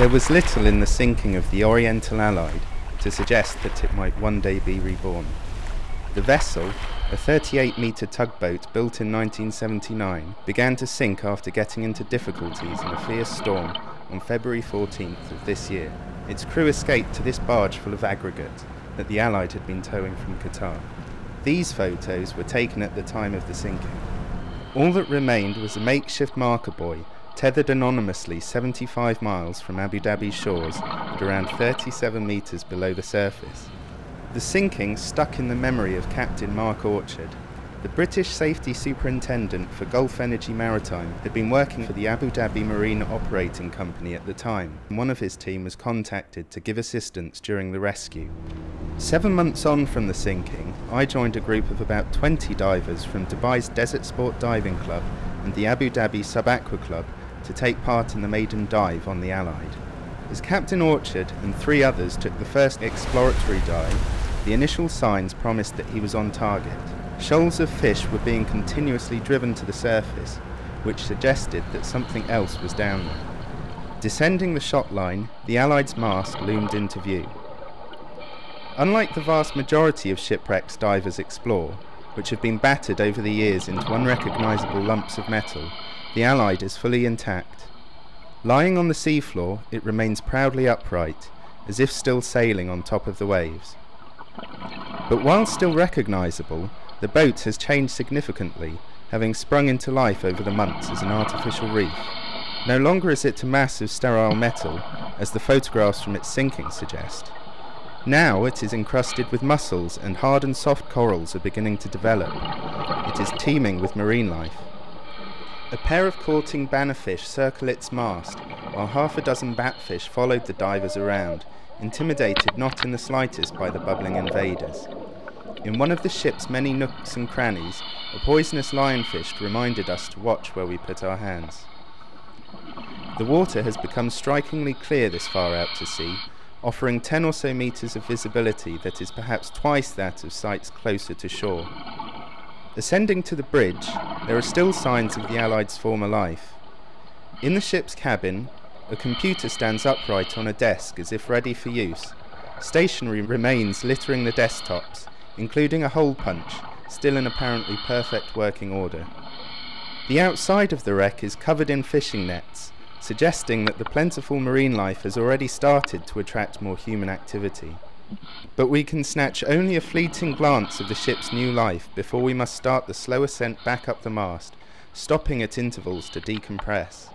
There was little in the sinking of the Oriental Allied to suggest that it might one day be reborn. The vessel, a 38-metre tugboat built in 1979, began to sink after getting into difficulties in a fierce storm on February 14th of this year. Its crew escaped to this barge full of aggregate that the Allied had been towing from Qatar. These photos were taken at the time of the sinking. All that remained was a makeshift marker buoy tethered anonymously 75 miles from Abu Dhabi's shores at around 37 metres below the surface. The sinking stuck in the memory of Captain Mark Orchard. The British Safety Superintendent for Gulf Energy Maritime had been working for the Abu Dhabi Marine Operating Company at the time, and one of his team was contacted to give assistance during the rescue. 7 months on from the sinking, I joined a group of about 20 divers from Dubai's Desert Sport Diving Club and the Abu Dhabi Sub-Aqua Club to take part in the maiden dive on the Allied. As Captain Orchard and 3 others took the first exploratory dive, the initial signs promised that he was on target. Shoals of fish were being continuously driven to the surface, which suggested that something else was down there. Descending the shot line, the Allied's mast loomed into view. Unlike the vast majority of shipwrecks divers explore, which have been battered over the years into unrecognisable lumps of metal, the Allied is fully intact. Lying on the seafloor, it remains proudly upright, as if still sailing on top of the waves. But while still recognisable, the boat has changed significantly, having sprung into life over the months as an artificial reef. No longer is it a mass of sterile metal, as the photographs from its sinking suggest. Now it is encrusted with mussels, and hard and soft corals are beginning to develop. It is teeming with marine life. A pair of courting bannerfish circle its mast, while half a dozen batfish followed the divers around, intimidated not in the slightest by the bubbling invaders. In one of the ship's many nooks and crannies, a poisonous lionfish reminded us to watch where we put our hands. The water has become strikingly clear this far out to sea, offering 10 or so metres of visibility that is perhaps twice that of sites closer to shore. Ascending to the bridge, there are still signs of the Allied's former life. In the ship's cabin, a computer stands upright on a desk as if ready for use. Stationery remains littering the desktops, including a hole punch, still in apparently perfect working order. The outside of the wreck is covered in fishing nets, suggesting that the plentiful marine life has already started to attract more human activity. But we can snatch only a fleeting glance of the ship's new life before we must start the slow ascent back up the mast, stopping at intervals to decompress.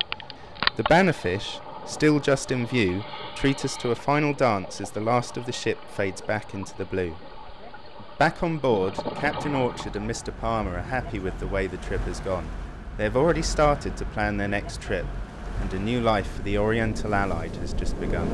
The bannerfish, still just in view, treat us to a final dance as the last of the ship fades back into the blue. Back on board, Captain Orchard and Mr. Palmer are happy with the way the trip has gone. They have already started to plan their next trip, and a new life for the Oriental Allied has just begun.